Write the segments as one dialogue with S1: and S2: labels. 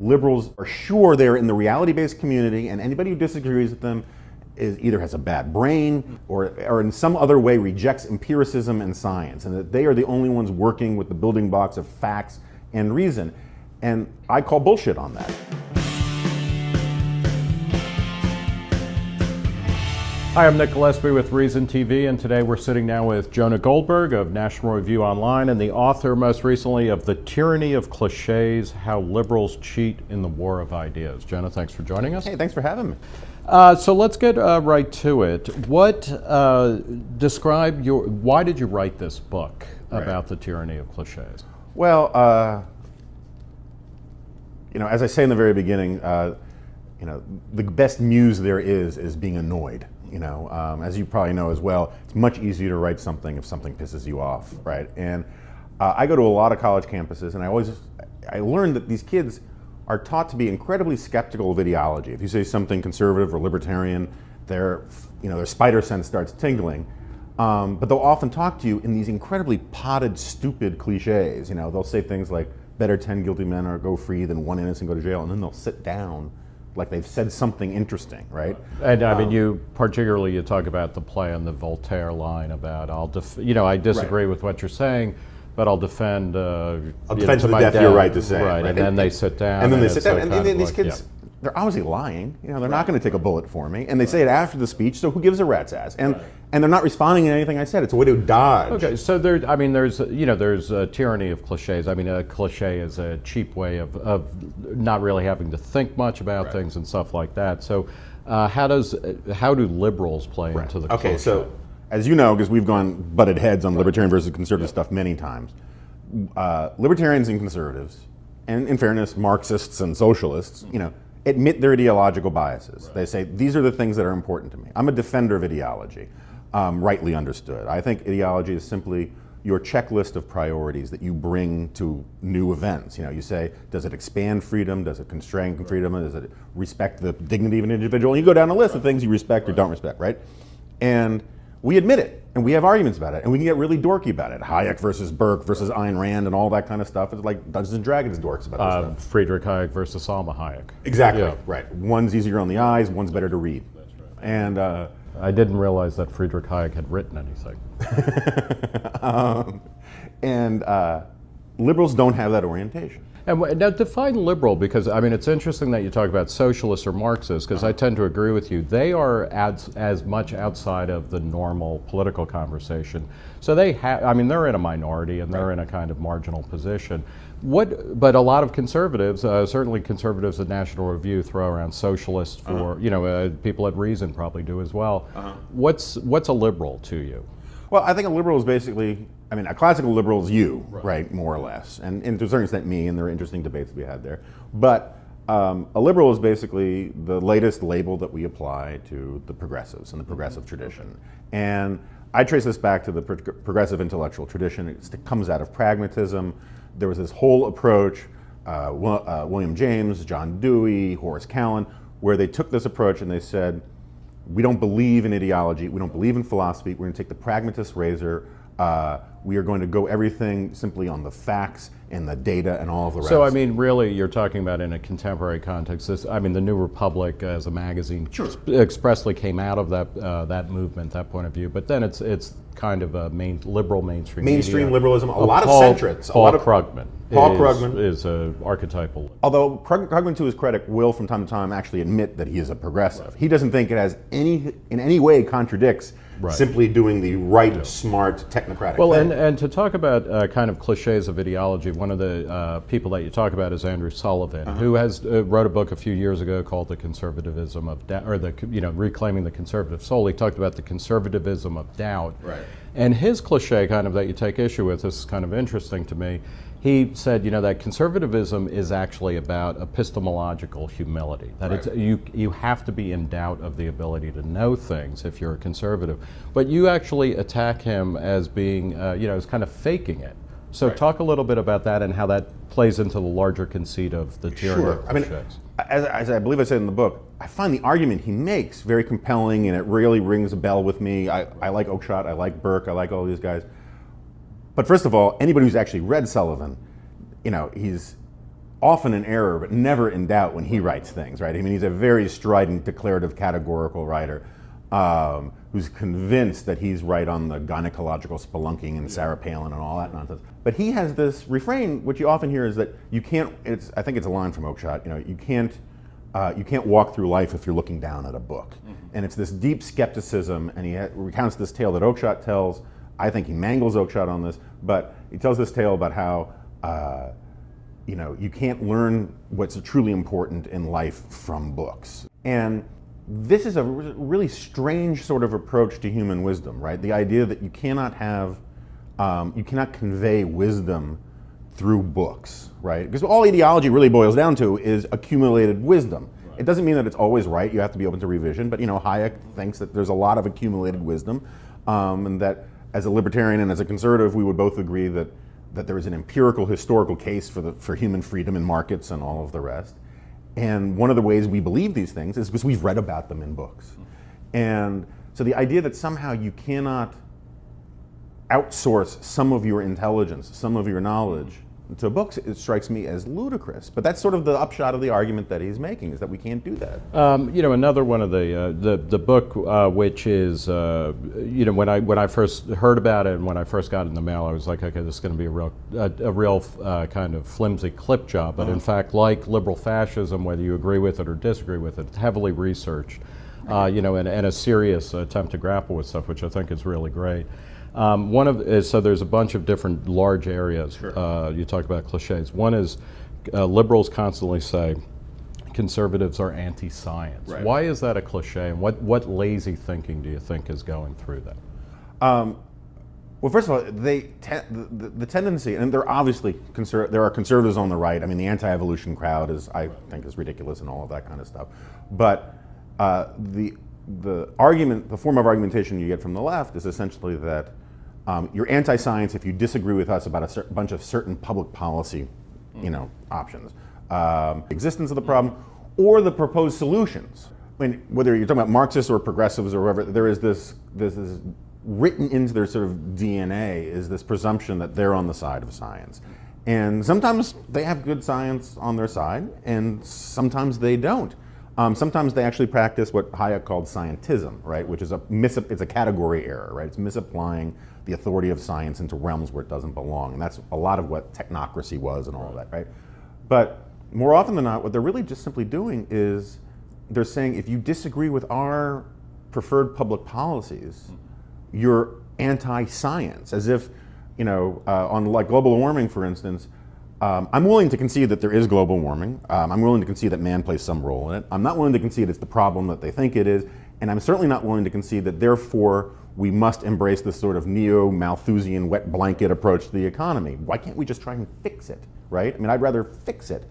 S1: Liberals are sure they're in the reality-based community, and anybody who disagrees with them either has a bad brain or in some other way rejects empiricism and science, and that they are the only ones working with the building blocks of facts and reason. And I call bullshit on that.
S2: Hi, I'm Nick Gillespie with Reason TV, and today we're sitting down with Jonah Goldberg of National Review Online and the author most recently of The Tyranny of Cliches, How Liberals Cheat in the War of Ideas. Jonah, thanks for joining us.
S1: Hey, thanks for having me.
S2: So let's get right to it. Why did you write this book about the tyranny of cliches?
S1: Well, as I say in the very beginning, the best muse there is being annoyed. As you probably know as well, it's much easier to write something if something pisses you off, right? And I go to a lot of college campuses, and I learned that these kids are taught to be incredibly skeptical of ideology. If you say something conservative or libertarian, their spider sense starts tingling. But they'll often talk to you in these incredibly potted, stupid cliches. They'll say things like, better 10 guilty men or go free than one innocent go to jail, and then they'll sit down like they've said something interesting, right?
S2: And I mean, you talk about the play on the Voltaire line about, I disagree with what you're saying, but I'll defend. I'll
S1: defend to the death your right to say.
S2: Right, and then they sit down.
S1: And then they sit down, and these kids, they're obviously lying. They're not going to take a bullet for me, and they say it after the speech. So who gives a rat's ass? And they're not responding to anything I said. It's a way to dodge.
S2: Okay, so there's a tyranny of cliches. I mean, a cliche is a cheap way of not really having to think much about things and stuff like that. So how do liberals play into the cliche?
S1: Okay, so as you know, because we've butted heads on libertarian versus conservative stuff many times, libertarians and conservatives, and in fairness, Marxists and socialists, admit their ideological biases. They say, these are the things that are important to me. I'm a defender of ideology, rightly understood. I think ideology is simply your checklist of priorities that you bring to new events. You say, does it expand freedom? Does it constrain freedom? Does it respect the dignity of an individual? And you go down a list of things you respect or don't respect, right? And we admit it, and we have arguments about it, and we can get really dorky about it. Hayek versus Burke versus Ayn Rand and all that kind of stuff. It's like Dungeons and Dragons dorks about this stuff.
S2: Friedrich Hayek versus Salma Hayek.
S1: Exactly, right. One's easier on the eyes, one's better to read.
S2: That's right.
S1: And
S2: I didn't realize that Friedrich Hayek had written anything.
S1: Liberals don't have that orientation.
S2: And now define liberal, because I mean it's interesting that you talk about socialists or Marxists, because I tend to agree with you. They are as much outside of the normal political conversation. So they're in a minority and they're in a kind of marginal position. But a lot of conservatives, certainly conservatives at National Review, throw around socialists for people at Reason probably do as well. What's a liberal to you?
S1: Well, I think a liberal is basically, a classical liberal is you, right, more or less. And to a certain extent me, and there are interesting debates to be had there. But a liberal is basically the latest label that we apply to the progressives and the progressive tradition. And I trace this back to the progressive intellectual tradition. It comes out of pragmatism. There was this whole approach, William James, John Dewey, Horace Cowan, where they took this approach and they said, we don't believe in ideology, we don't believe in philosophy, we're going to take the pragmatist razor, we are going to go everything simply on the facts and the data and all of the rest.
S2: So I mean, really, you're talking about in a contemporary context, the New Republic as a magazine expressly came out of that movement, that point of view, but then it's kind of a liberal mainstream media.
S1: Liberalism, a lot of centrists.
S2: Paul Krugman is
S1: a
S2: archetypal.
S1: Although Krugman, to his credit, will from time to time actually admit that he is a progressive. He doesn't think it has in any way contradicts simply doing the smart, technocratic thing.
S2: And to talk about kind of cliches of ideology, one of the people that you talk about is Andrew Sullivan, who wrote a book a few years ago called The Conservatism of Doubt, or Reclaiming the Conservative Soul. He talked about the conservatism of doubt.
S1: Right.
S2: And his cliche kind of that you take issue with, this is kind of interesting to me. He said, that conservatism is actually about epistemological humility. That you have to be in doubt of the ability to know things if you're a conservative. But you actually attack him as being, as kind of faking it. So talk a little bit about that and how that plays into the larger conceit of the tyranny of cliches.
S1: As I believe I said in the book, I find the argument he makes very compelling, and it really rings a bell with me. I like Oakeshott, I like Burke, I like all these guys. But first of all, anybody who's actually read Sullivan, he's often in error, but never in doubt when he writes things, right? I mean, he's a very strident, declarative, categorical writer who's convinced that he's right on the gynecological spelunking and Sarah Palin and all that nonsense. But he has this refrain, which you often hear, is that you can't. I think it's a line from Oakeshott. You know, you can't walk through life if you're looking down at a book. And it's this deep skepticism, and he recounts this tale that Oakeshott tells. I think he mangles Oakeshott on this, but he tells this tale about how you know, you can't learn what's truly important in life from books. And this is a really strange sort of approach to human wisdom, right? The idea that you cannot convey wisdom through books, right? Because all ideology really boils down to is accumulated wisdom. Right. It doesn't mean that it's always right. You have to be open to revision. But you know, Hayek thinks that there's a lot of accumulated wisdom, and that as a libertarian and as a conservative, we would both agree that there is an empirical historical case for human freedom in markets and all of the rest. And one of the ways we believe these things is because we've read about them in books. And so the idea that somehow you cannot outsource some of your intelligence, some of your knowledge to books, it strikes me as ludicrous. But that's sort of the upshot of the argument that he's making, is that we can't do that.
S2: You know, another one of the book, which is, you know, when I first heard about it and when I first got it in the mail, I was like, okay, this is going to be a real kind of flimsy clip job. But in fact, like liberal fascism, whether you agree with it or disagree with it, it's heavily researched, you know, and a serious attempt to grapple with stuff, which I think is really great. So there's a bunch of different large areas. Sure. You talk about cliches. One is liberals constantly say conservatives are anti-science. Right. Why is that a cliche, and what lazy thinking do you think is going through that?
S1: Well, first of all, the tendency, and there are obviously there are conservatives on the right. I mean, the anti-evolution crowd I think is ridiculous and all of that kind of stuff. But the form of argumentation you get from the left is essentially that you're anti-science if you disagree with us about a bunch of certain public policy, you know, options, existence of the problem, or the proposed solutions. I mean, whether you're talking about Marxists or progressives or whatever, there is this written into their sort of DNA is this presumption that they're on the side of science. And sometimes they have good science on their side, and sometimes they don't. Sometimes they actually practice what Hayek called scientism, right? Which is it's a category error, right? It's misapplying the authority of science into realms where it doesn't belong. And that's a lot of what technocracy was and all of that, right? But more often than not, what they're really just simply doing is they're saying, if you disagree with our preferred public policies, you're anti-science. As if, you know, on like global warming, for instance, I'm willing to concede that there is global warming. I'm willing to concede that man plays some role in it. I'm not willing to concede it's the problem that they think it is. And I'm certainly not willing to concede that therefore we must embrace this sort of neo-Malthusian wet blanket approach to the economy. Why can't we just try and fix it, right? I mean, I'd rather fix it.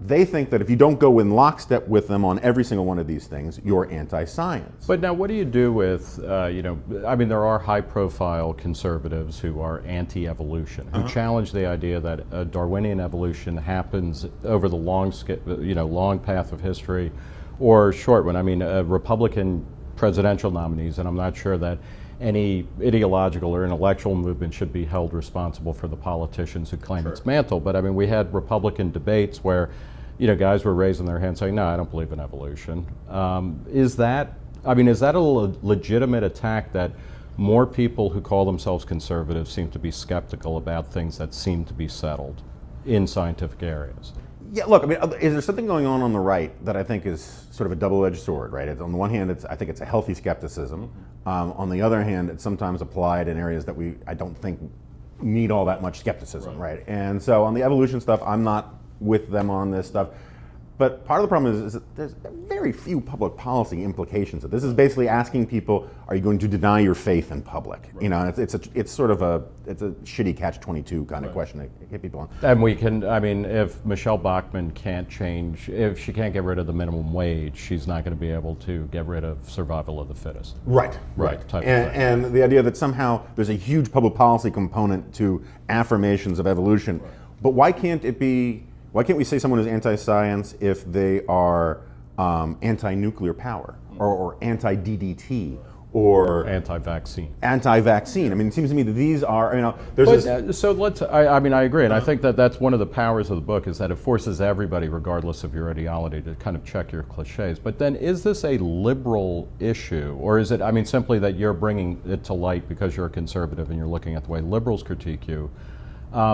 S1: They think that if you don't go in lockstep with them on every single one of these things, you're anti-science.
S2: But now what do you do with, you know, I mean, there are high-profile conservatives who are anti-evolution, who challenge the idea that Darwinian evolution happens over the long path of history, or short one. I mean, Republican presidential nominees, and I'm not sure that any ideological or intellectual movement should be held responsible for the politicians who claim its mantle. But I mean, we had Republican debates where, you know, guys were raising their hands saying, no, I don't believe in evolution. Is that a legitimate attack that more people who call themselves conservatives seem to be skeptical about things that seem to be settled in scientific areas?
S1: Yeah, look, I mean, is there something going on the right that I think is sort of a double-edged sword, right? On the one hand, I think it's a healthy skepticism. On the other hand, it's sometimes applied in areas that I don't think need all that much skepticism, right? And so on the evolution stuff, I'm not with them on this stuff. But part of the problem is that there's very few public policy implications of this. Is basically asking people, are you going to deny your faith in public? Right. You know, it's sort of a shitty catch-22 kind of question to hit people on.
S2: And we can, I mean, if Michelle Bachmann can't change, if she can't get rid of the minimum wage, she's not going to be able to get rid of survival of the fittest.
S1: Right.
S2: Type of thing.
S1: And the idea that somehow there's a huge public policy component to affirmations of evolution, but why can't we say someone is anti-science if they are anti-nuclear power or anti-DDT or
S2: Anti-vaccine.
S1: anti-vaccine. I mean, it seems to me that these are, there's
S2: But,
S1: this.
S2: so let's, I mean, I agree, and I think that that's one of the powers of the book is that it forces everybody, regardless of your ideology, to kind of check your cliches. But then is this a liberal issue, or is it, I mean, simply that you're bringing it to light because you're a conservative and you're looking at the way liberals critique you?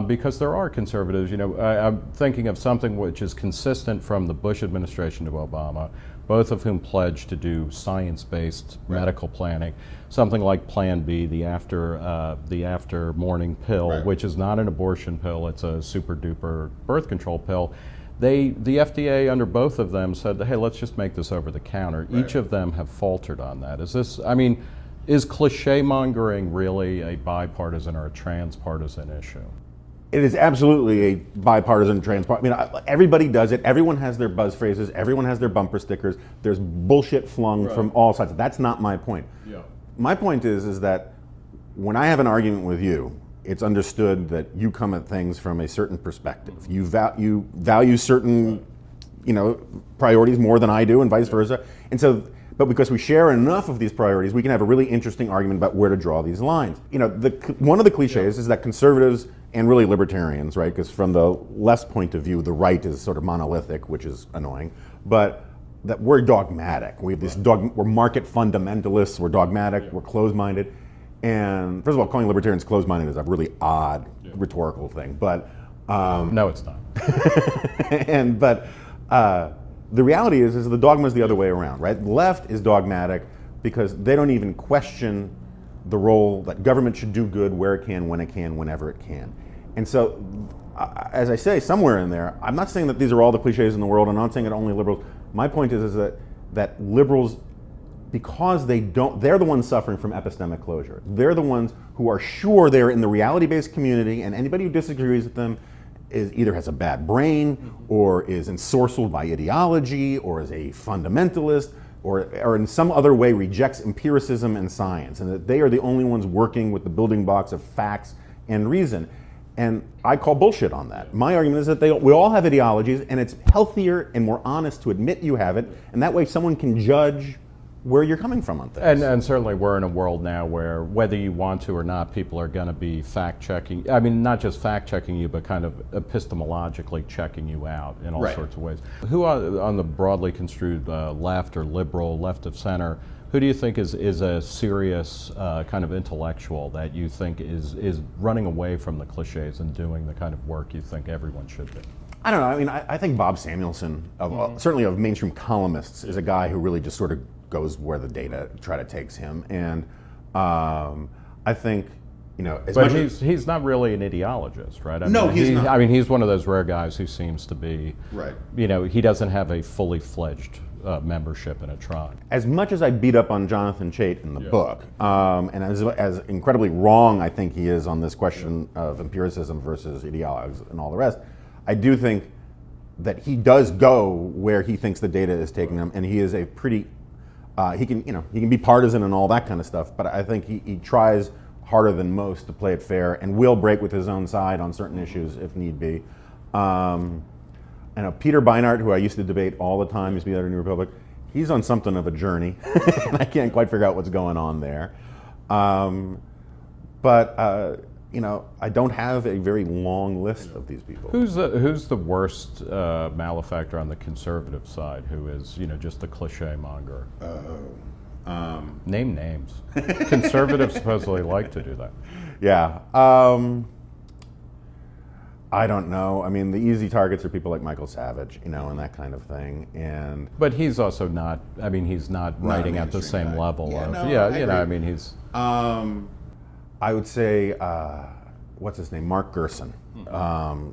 S2: Because there are conservatives, I'm thinking of something which is consistent from the Bush administration to Obama, both of whom pledged to do science-based medical planning, something like Plan B, the after morning pill, which is not an abortion pill, it's a super duper birth control pill. The FDA under both of them said, hey, let's just make this over the counter. Each of them have faltered on that. Is cliche mongering really a bipartisan or a transpartisan issue?
S1: It is absolutely a bipartisan everybody does it. Everyone has their buzz phrases. Everyone has their bumper stickers. There's bullshit flung from all sides. That's not my point. Yeah. My point is that when I have an argument with you, it's understood that you come at things from a certain perspective. You value certain, priorities more than I do, and vice versa. And so, but because we share enough of these priorities, we can have a really interesting argument about where to draw these lines. One of the cliches is that conservatives and really libertarians, right? Because from the left's point of view, the right is sort of monolithic, which is annoying. But that we're dogmatic. We have this we're market fundamentalists. We're dogmatic. We're closed-minded. And first of all, calling libertarians closed-minded is a really odd rhetorical thing. But
S2: no, it's not.
S1: The reality is the dogma is the other way around, right? The left is dogmatic because they don't even question the role that government should do good where it can, when it can, whenever it can. And so, as I say, somewhere in there, I'm not saying that these are all the cliches in the world. I'm not saying that only liberals. My point is that liberals, because they're the ones suffering from epistemic closure. They're the ones who are sure they're in the reality-based community, and anybody who disagrees with them either has a bad brain, or is ensorcelled by ideology, or is a fundamentalist, or in some other way rejects empiricism and science, and that they are the only ones working with the building blocks of facts and reason. And I call bullshit on that. My argument is that we all have ideologies, and it's healthier and more honest to admit you have it, and that way someone can judge where you're coming from on things.
S2: And certainly we're in a world now where whether you want to or not, people are going to be fact-checking. I mean, not just fact-checking you, but kind of epistemologically checking you out in all sorts of ways. Who on the broadly construed left or liberal, left of center, who do you think is a serious kind of intellectual that you think is running away from the cliches and doing the kind of work you think everyone should do?
S1: I don't know. I mean, I think Bob Samuelson, certainly of mainstream columnists, is a guy who really just sort of goes where the data takes him. And I think,
S2: but he's not really an ideologist, right?
S1: He's not.
S2: I mean, he's one of those rare guys who seems to be,
S1: right.
S2: He doesn't have a fully fledged membership in a tribe.
S1: As much as I beat up on Jonathan Chait in the book, and as incredibly wrong I think he is on this question of empiricism versus ideologues and all the rest, I do think that he does go where he thinks the data is taking him, and he is a pretty, he can be partisan and all that kind of stuff, but I think he tries harder than most to play it fair and will break with his own side on certain issues if need be. I know Peter Beinart, who I used to debate all the time, used to be the editor of New Republic, he's on something of a journey, and I can't quite figure out what's going on there. I don't have a very long list of these people.
S2: Who's the worst malefactor on the conservative side? Who is just a cliche monger? Name names. Conservatives supposedly like to do that.
S1: Yeah. I don't know. I mean, the easy targets are people like Michael Savage, and that kind of thing.
S2: But he's also not. I mean, he's not writing at the same level of. I mean, he's.
S1: I would say, what's his name? Mark Gerson.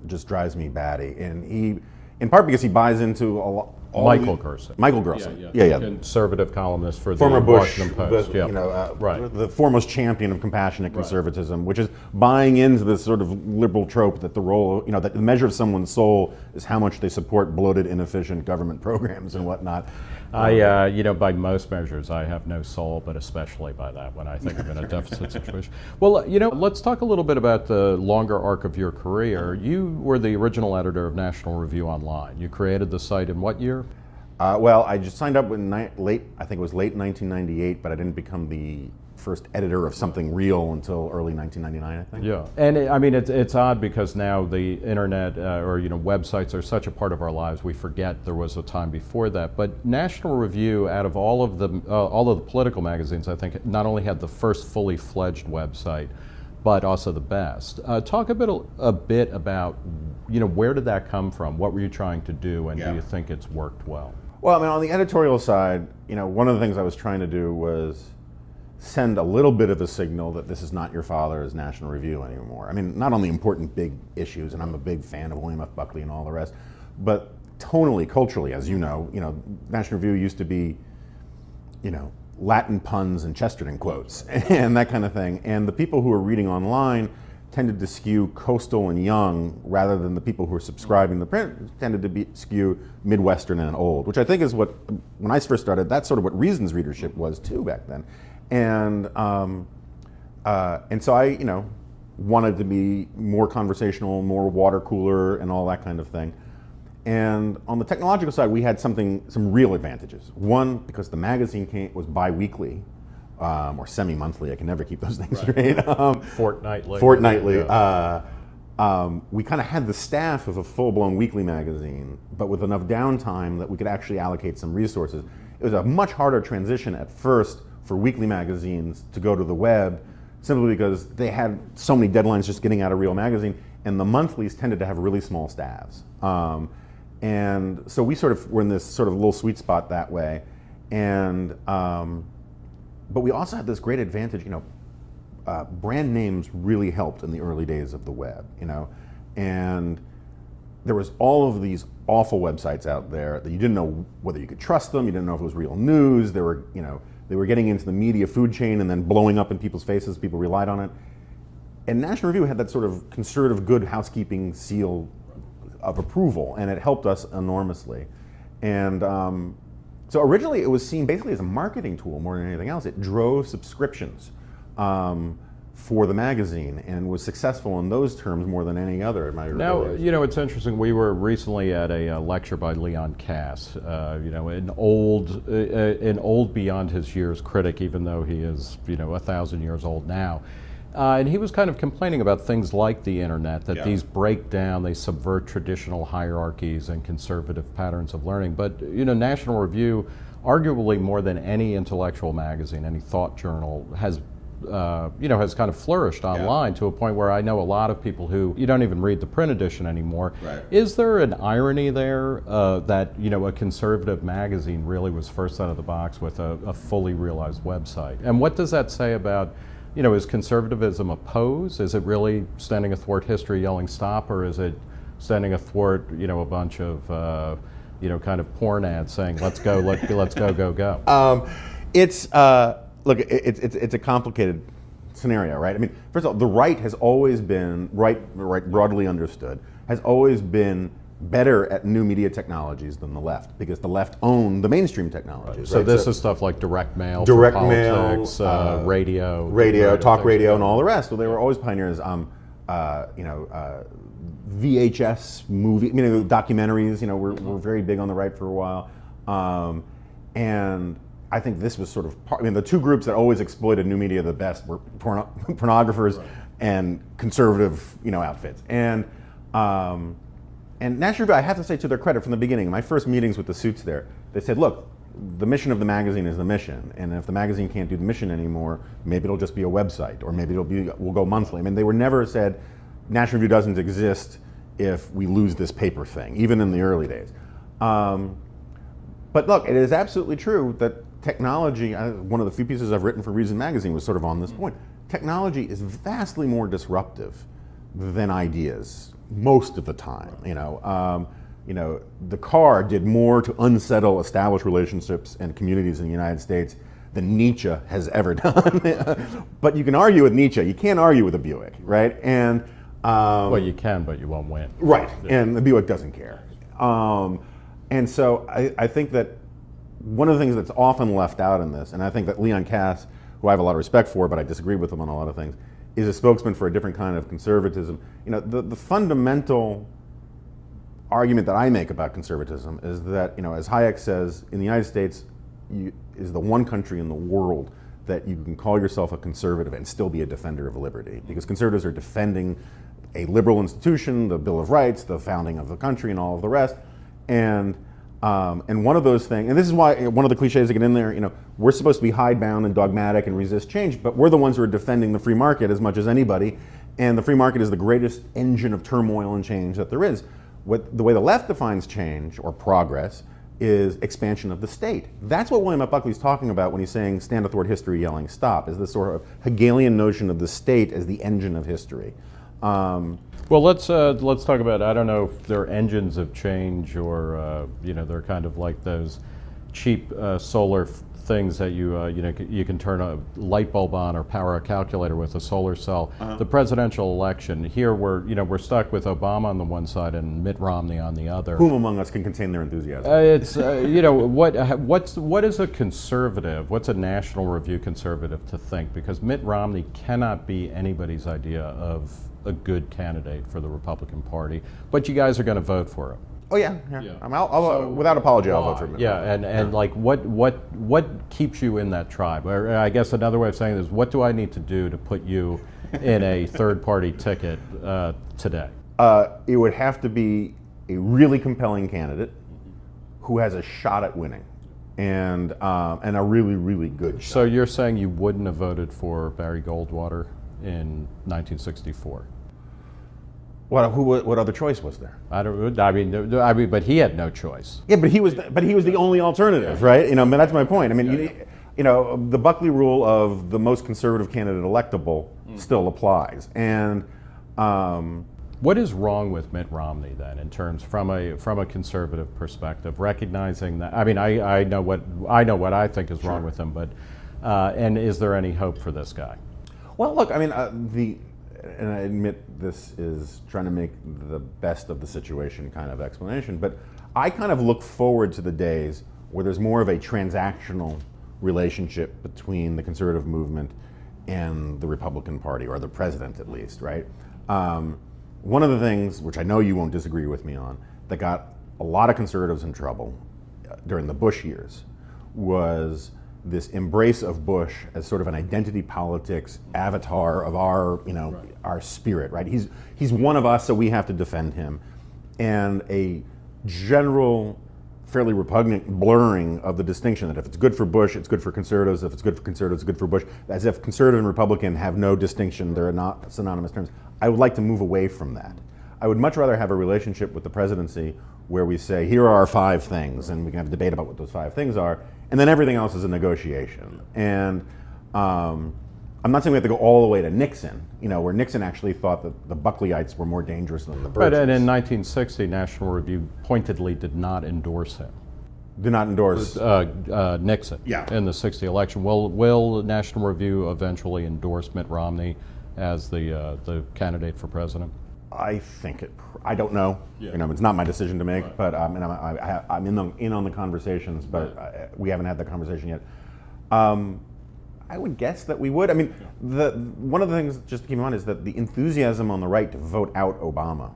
S1: Just drives me batty, and he, in part because he buys into
S2: Michael Gerson.
S1: Michael Gerson.
S2: Yeah. Conservative columnist for the
S1: former Bush,
S2: Washington Post.
S1: The foremost champion of compassionate conservatism, which is buying into this sort of liberal trope that the role, that the measure of someone's soul is how much they support bloated, inefficient government programs and whatnot.
S2: By most measures, I have no soul, but especially by that when I think I'm in a deficit situation. Well, let's talk a little bit about the longer arc of your career. You were the original editor of National Review Online. You created the site in what year?
S1: Well, I just signed up in I think it was late 1998, but I didn't become the first editor of something real until early 1999, I think.
S2: Yeah, and I mean it's odd because now the internet or websites are such a part of our lives. We forget there was a time before that. But National Review, out of all of the political magazines, I think not only had the first fully fledged website, but also the best. Talk a bit about where did that come from? What were you trying to do, and do you think it's worked well?
S1: Well, I mean, on the editorial side, one of the things I was trying to do was send a little bit of a signal that this is not your father's National Review anymore. I mean, not on the important big issues, and I'm a big fan of William F. Buckley and all the rest, but tonally, culturally, as you know, National Review used to be, Latin puns and Chesterton quotes and that kind of thing. And the people who are reading online tended to skew coastal and young, rather than the people who are subscribing to print tended to skew Midwestern and old, which I think is what, when I first started, that's sort of what Reason's readership was too back then. And so I, wanted to be more conversational, more water cooler, and all that kind of thing. And on the technological side, we had some real advantages. One, because the magazine was bi-weekly, or semi-monthly. I can never keep those things straight.
S2: Fortnightly.
S1: Fortnightly.
S2: Yeah.
S1: We kind of had the staff of a full-blown weekly magazine, but with enough downtime that we could actually allocate some resources. It was a much harder transition at first for weekly magazines to go to the web, simply because they had so many deadlines just getting out a real magazine, and the monthlies tended to have really small staffs. And so we sort of were in this sort of little sweet spot that way. And but we also had this great advantage, brand names really helped in the early days of the web, and there was all of these awful websites out there that you didn't know whether you could trust them, you didn't know if it was real news, they were getting into the media food chain and then blowing up in people's faces, people relied on it. And National Review had that sort of conservative good housekeeping seal of approval, and it helped us enormously. And so originally it was seen basically as a marketing tool more than anything else. It drove subscriptions for the magazine and was successful in those terms more than any other in my early days.
S2: Now, it's interesting. We were recently at a lecture by Leon Kass, an old beyond his years critic, even though he is, 1,000 years old now. And he was kind of complaining about things like the internet, that these break down, they subvert traditional hierarchies and conservative patterns of learning. But, National Review, arguably more than any intellectual magazine, any thought journal, has kind of flourished online to a point where I know a lot of people who, you don't even read the print edition anymore.
S1: Right.
S2: Is there an irony there that, a conservative magazine really was first out of the box with a fully realized website? And what does that say about, is conservatism a pose? Is it really standing athwart history yelling stop, or is it standing athwart, a bunch of, kind of porn ads saying, let's go, let's go.
S1: Look, it's a complicated scenario, right? I mean, first of all, the right has always been, right broadly understood, has always been better at new media technologies than the left, because the left owned the mainstream technologies.
S2: So this is stuff like direct mail,
S1: direct
S2: for politics,
S1: mail,
S2: radio,
S1: talk radio, and all the rest. So they were always pioneers. VHS movie, documentaries. Were very big on the right for a while, and I think this was sort of the two groups that always exploited new media the best were pornographers and conservative, outfits. And National Review, I have to say to their credit, from the beginning, in my first meetings with the suits there, they said, look, the mission of the magazine is the mission, and if the magazine can't do the mission anymore, maybe it'll just be a website, or maybe we'll go monthly. I mean, they were never said, National Review doesn't exist if we lose this paper thing, even in the early days. But look, it is absolutely true that technology, one of the few pieces I've written for Reason magazine was sort of on this point. Technology is vastly more disruptive than ideas most of the time. The car did more to unsettle established relationships and communities in the United States than Nietzsche has ever done. But you can argue with Nietzsche. You can't argue with a Buick, right? And
S2: well, you can, but you won't win.
S1: Right, and the Buick doesn't care. And so I think that one of the things that's often left out in this, and I think that Leon Kass, who I have a lot of respect for, but I disagree with him on a lot of things, is a spokesman for a different kind of conservatism. The fundamental argument that I make about conservatism is that, as Hayek says, in the United States is the one country in the world that you can call yourself a conservative and still be a defender of liberty, because conservatives are defending a liberal institution, the Bill of Rights, the founding of the country, and all of the rest. And one of those things, and this is why one of the cliches that get in there, we're supposed to be hidebound and dogmatic and resist change, but we're the ones who are defending the free market as much as anybody, and the free market is the greatest engine of turmoil and change that there is. The way the left defines change or progress is expansion of the state. That's what William F. Buckley's talking about when he's saying stand athwart history yelling stop, is this sort of Hegelian notion of the state as the engine of history.
S2: Well, let's talk about, I don't know if they're engines of change or, they're kind of like those cheap solar things that you can turn a light bulb on or power a calculator with a solar cell. The presidential election here, we're stuck with Obama on the one side and Mitt Romney on the other.
S1: Whom among us can contain their enthusiasm?
S2: It's what is a conservative? What's a National Review conservative to think? Because Mitt Romney cannot be anybody's idea of a good candidate for the Republican Party, but you guys are going to vote for him.
S1: Oh yeah. I'll without apology, I'll vote for him.
S2: Yeah, and like what keeps you in that tribe? Or I guess another way of saying it is, what do I need to do to put you in a third-party ticket today?
S1: It would have to be a really compelling candidate who has a shot at winning, and a really, really good shot.
S2: So you're saying you wouldn't have voted for Barry Goldwater in 1964?
S1: What other choice was there?
S2: I mean, but he had no choice.
S1: Yeah, but he was the only alternative, right? But that's my point. I mean, the Buckley rule of the most conservative candidate electable still applies. And
S2: what is wrong with Mitt Romney then, in terms from a conservative perspective, recognizing that? I mean, I know what I think is wrong with him, but and is there any hope for this guy?
S1: Well, look, I mean, and I admit this is trying to make the best of the situation kind of explanation, but I kind of look forward to the days where there's more of a transactional relationship between the conservative movement and the Republican Party, or the president at least, right? One of the things, which I know you won't disagree with me on, that got a lot of conservatives in trouble during the Bush years was this embrace of Bush as sort of an identity politics avatar of our, our spirit, right? He's one of us, so we have to defend him. And a general, fairly repugnant blurring of the distinction that if it's good for Bush, it's good for conservatives. If it's good for conservatives, it's good for Bush. As if conservative and Republican have no distinction. They're not synonymous terms. I would like to move away from that. I would much rather have a relationship with the presidency where we say, here are our 5 things, and we can have a debate about what those 5 things are, and then everything else is a negotiation. And I'm not saying we have to go all the way to Nixon, where Nixon actually thought that the Buckleyites were more dangerous than the Burges.
S2: But in 1960, National Review pointedly did not endorse him.
S1: Did not endorse
S2: Nixon in the 60 election. Will National Review eventually endorse Mitt Romney as the candidate for president?
S1: I think I don't know. It's not my decision to make, right. But I'm in on the conversations, but we haven't had that conversation yet. I would guess that we would. I mean, one of the things just to keep in mind is that the enthusiasm on the right to vote out Obama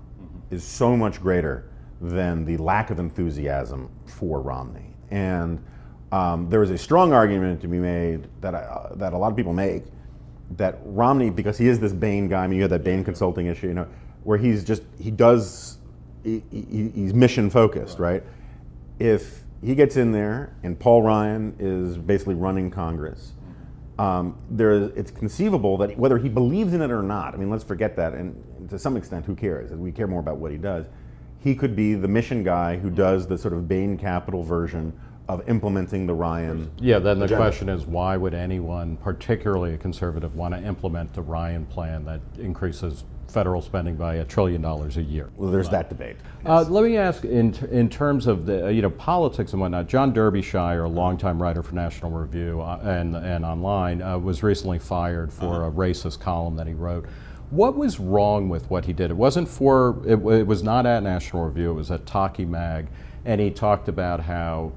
S1: is so much greater than the lack of enthusiasm for Romney. And there is a strong argument to be made that a lot of people make that Romney, because he is this Bain guy. I mean, you had that Bain consulting issue, where he's mission focused, right? If he gets in there and Paul Ryan is basically running Congress, it's conceivable that whether he believes in it or not, I mean, let's forget that, and to some extent, who cares? We care more about what he does. He could be the mission guy who does the sort of Bain Capital version of implementing the Ryan.
S2: Yeah, then the
S1: agenda.
S2: question is, why would anyone, particularly a conservative, want to implement the Ryan plan that increases federal spending by $1 trillion a year?
S1: Well, there's that debate.
S2: Let me ask, in terms of the politics and whatnot, John Derbyshire, a longtime writer for National Review and online, was recently fired for a racist column that he wrote. What was wrong with what he did? It was not at National Review, it was at Talkie Mag, and he talked about how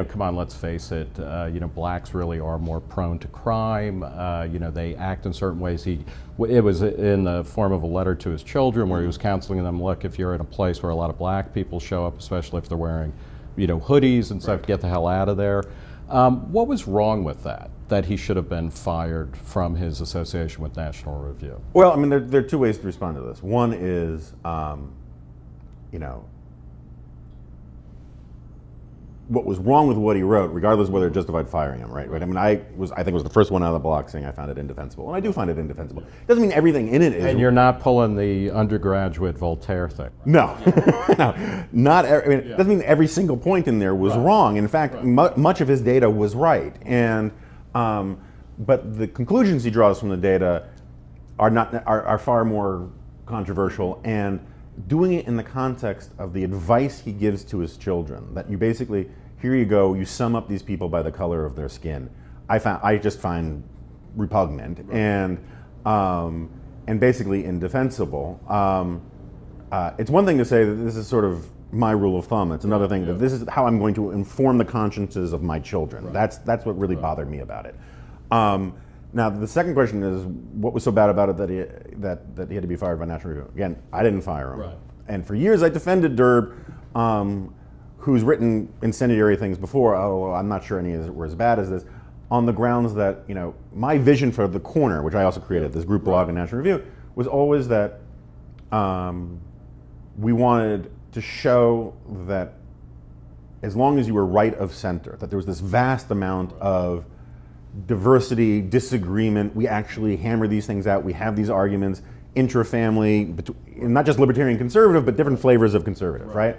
S2: come on, let's face it, blacks really are more prone to crime. They act in certain ways. It was in the form of a letter to his children where he was counseling them, look, if you're in a place where a lot of black people show up, especially if they're wearing, hoodies and stuff, get the hell out of there. What was wrong with that he should have been fired from his association with National Review?
S1: Well, I mean, there are two ways to respond to this. One is, what was wrong with what he wrote, regardless of whether it justified firing him, right? I mean, I think it was the first one out of the block saying I found it indefensible, and I do find it indefensible. Doesn't mean everything in it is.
S2: And you're not pulling the undergraduate Voltaire thing.
S1: No, no, not. It doesn't mean every single point in there was wrong. In fact, much of his data was right, and but the conclusions he draws from the data are far more controversial, and doing it in the context of the advice he gives to his children, that you basically, here you go, you sum up these people by the color of their skin, I just find repugnant and basically indefensible. It's one thing to say that this is sort of my rule of thumb. It's another thing that this is how I'm going to inform the consciences of my children. That's what really bothered me about it. Now, the second question is, what was so bad about it that he had to be fired by National Review? Again, I didn't fire him.
S2: Right.
S1: And for years I defended Derb, who's written incendiary things before, although I'm not sure any were as bad as this, on the grounds that, my vision for The Corner, which I also created, this group blog in National Review, was always that we wanted to show that as long as you were right of center, that there was this vast amount of diversity, disagreement, we actually hammer these things out, we have these arguments intra-family, not just libertarian conservative, but different flavors of conservative, right?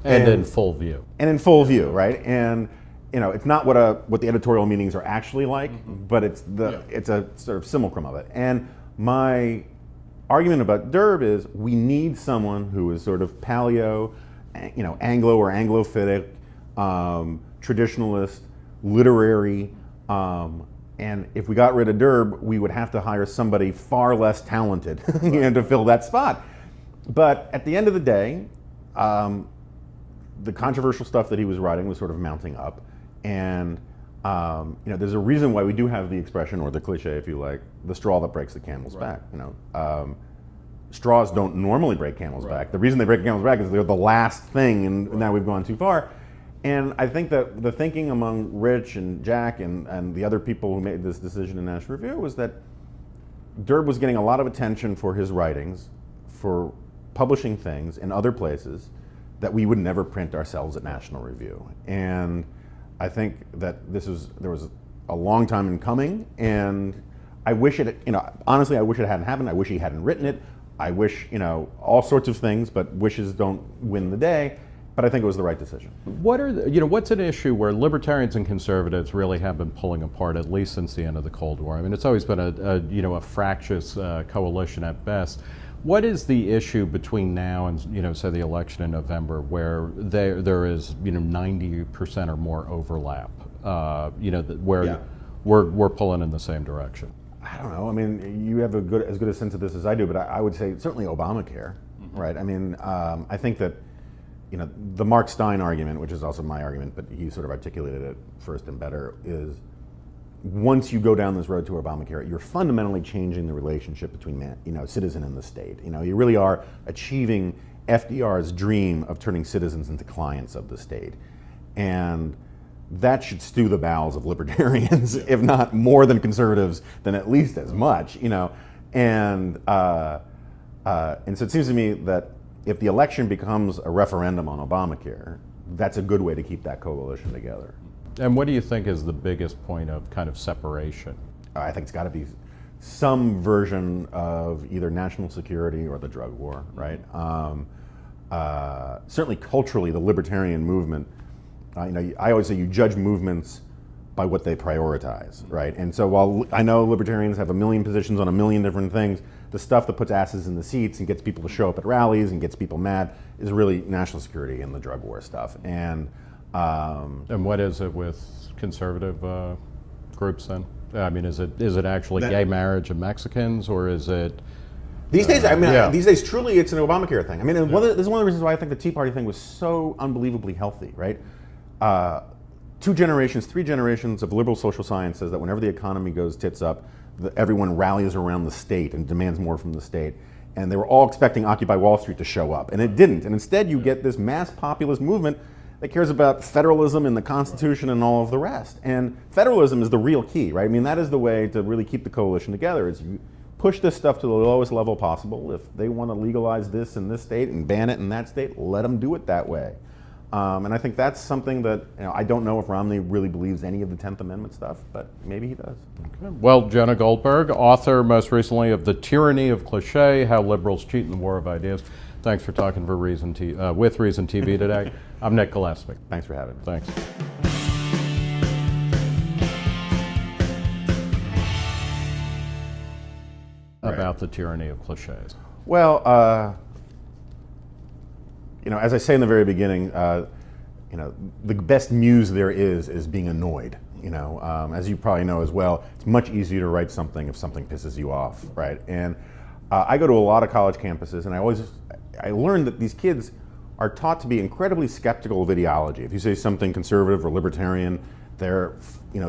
S2: And in full view.
S1: And in full view, right? And it's not what the editorial meetings are actually like, but it's a sort of simulacrum of it. And my argument about Derb is we need someone who is sort of paleo, Anglo or Anglophitic, traditionalist, literary. And if we got rid of Derb, we would have to hire somebody far less talented to fill that spot. But at the end of the day, the controversial stuff that he was writing was sort of mounting up. And there's a reason why we do have the expression, or the cliche if you like, the straw that breaks the camel's back. Straws don't normally break camel's back. The reason they break a camel's back is they're the last thing, and now we've gone too far. And I think that the thinking among Rich and Jack and the other people who made this decision in National Review was that Derb was getting a lot of attention for his writings, for publishing things in other places that we would never print ourselves at National Review. And I think that there was a long time in coming, and I wish honestly, I wish it hadn't happened. I wish he hadn't written it. I wish, all sorts of things, but wishes don't win the day. But I think it was the right decision.
S2: What's an issue where libertarians and conservatives really have been pulling apart, at least since the end of the Cold War? I mean, it's always been a fractious coalition at best. What is the issue between now and say the election in November, where there is 90% or more overlap? Where we're pulling in the same direction.
S1: I don't know. I mean, you have as good a sense of this as I do, but I would say certainly Obamacare, right? I mean, I think that. The Mark Stein argument, which is also my argument, but he sort of articulated it first and better, is once you go down this road to Obamacare, you're fundamentally changing the relationship between citizen and the state. You really are achieving FDR's dream of turning citizens into clients of the state. And that should stew the bowels of libertarians, if not more than conservatives, then at least as much, And so it seems to me that if the election becomes a referendum on Obamacare, that's a good way to keep that coalition together.
S2: And what do you think is the biggest point of kind of separation?
S1: I think it's got to be some version of either national security or the drug war, right? Certainly culturally, the libertarian movement, I always say you judge movements by what they prioritize, right? And so while I know libertarians have a million positions on a million different things, the stuff that puts asses in the seats and gets people to show up at rallies and gets people mad is really national security and the drug war stuff. And
S2: what is it with conservative groups then? I mean, is it actually gay marriage of Mexicans, or is it?
S1: These days, these days, truly, it's an Obamacare thing. I mean, this is one of the reasons why I think the Tea Party thing was so unbelievably healthy, right? 2 generations, 3 generations of liberal social science says that whenever the economy goes tits up, everyone rallies around the state and demands more from the state. And they were all expecting Occupy Wall Street to show up, and it didn't. And instead you get this mass populist movement that cares about federalism and the Constitution and all of the rest. And federalism is the real key, right? I mean, that is the way to really keep the coalition together, is you push this stuff to the lowest level possible. If they want to legalize this in this state and ban it in that state, let them do it that way. And I think that's something that, I don't know if Romney really believes any of the 10th Amendment stuff, but maybe he does.
S2: Okay. Well, Jonah Goldberg, author most recently of The Tyranny of Cliches, How Liberals Cheat in the War of Ideas. Thanks for talking with Reason TV today. I'm Nick Gillespie.
S1: Thanks for having me.
S2: Thanks. About the tyranny of cliches.
S1: Well, as I say in the very beginning, the best muse there is being annoyed. As you probably know as well, it's much easier to write something if something pisses you off, right? And I go to a lot of college campuses, and I learned that these kids are taught to be incredibly skeptical of ideology. If you say something conservative or libertarian, their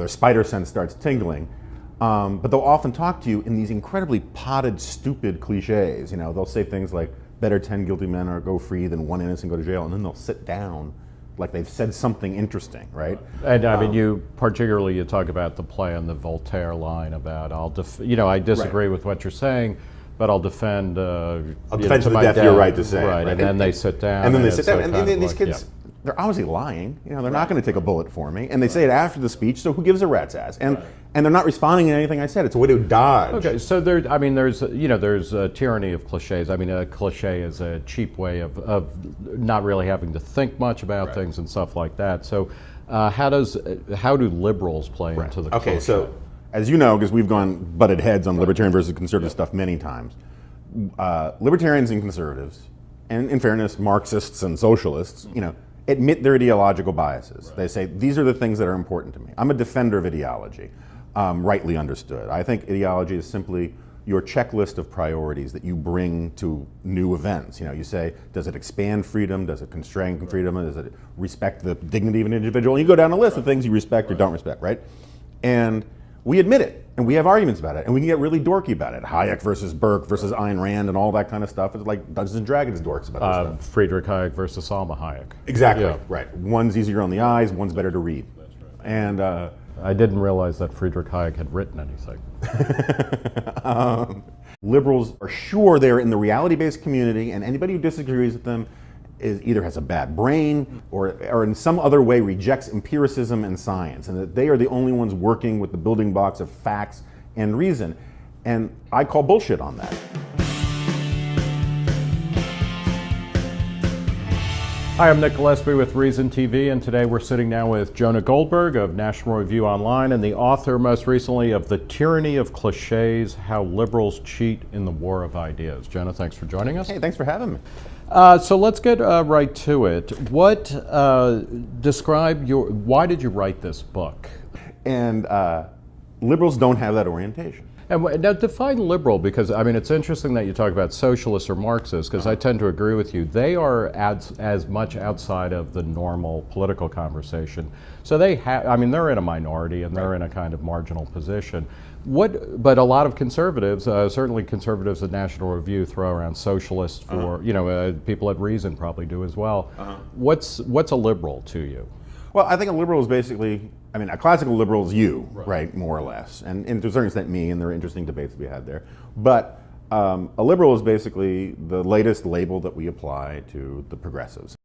S1: spider sense starts tingling. But they'll often talk to you in these incredibly potted, stupid cliches. They'll say things like, better 10 guilty men or go free than 1 innocent go to jail, and then they'll sit down like they've said something interesting, right?
S2: And I mean, you talk about the play on the Voltaire line about, I disagree with what you're saying, but I'll defend.
S1: I'll defend to the death your right to say.
S2: Right, and then they sit down.
S1: And then they sit down, and then these kids, they're obviously lying. They're not going to take a bullet for me, and they say it after the speech. So who gives a rat's ass? And they're not responding to anything I said. It's a way to dodge.
S2: Okay, so there's a tyranny of cliches. I mean, a cliche is a cheap way of not really having to think much about things and stuff like that. So how do liberals play into the cliche?
S1: Okay, so as you know, because we've butted heads on libertarian versus conservative stuff many times, libertarians and conservatives, and in fairness, Marxists and socialists, admit their ideological biases. They say, these are the things that are important to me. I'm a defender of ideology, rightly understood. I think ideology is simply your checklist of priorities that you bring to new events. You say, does it expand freedom? Does it constrain freedom? Does it respect the dignity of an individual? And you go down a list of things you respect or don't respect, right? And we admit it, and we have arguments about it, and we can get really dorky about it. Hayek versus Burke versus Ayn Rand and all that kind of stuff. It's like Dungeons and Dragons dorks about this stuff.
S2: Friedrich Hayek versus Salma Hayek.
S1: Exactly, right. One's easier on the eyes, one's better to read.
S2: That's right.
S1: And
S2: I didn't realize that Friedrich Hayek had written anything.
S1: Liberals are sure they're in the reality-based community, and anybody who disagrees with them either has a bad brain or in some other way rejects empiricism and science, and that they are the only ones working with the building blocks of facts and reason. And I call bullshit on that.
S2: Hi, I'm Nick Gillespie with Reason TV, and today we're sitting down with Jonah Goldberg of National Review Online and the author most recently of The Tyranny of Cliches, How Liberals Cheat in the War of Ideas. Jonah, thanks for joining us.
S1: Hey, thanks for having me.
S2: So let's get right to it. Why did you write this book?
S1: And liberals don't have that orientation.
S2: And now define liberal, because I mean it's interesting that you talk about socialists or Marxists, because I tend to agree with you. They are as much outside of the normal political conversation. So they're in a minority and they're in a kind of marginal position. But a lot of conservatives, certainly conservatives at National Review, throw around socialists for people at Reason probably do as well. What's a liberal to you?
S1: Well, I think a liberal is basically, a classical liberal is you, right, more or less. And to a certain extent me, and there are interesting debates to be had there. But a liberal is basically the latest label that we apply to the progressives.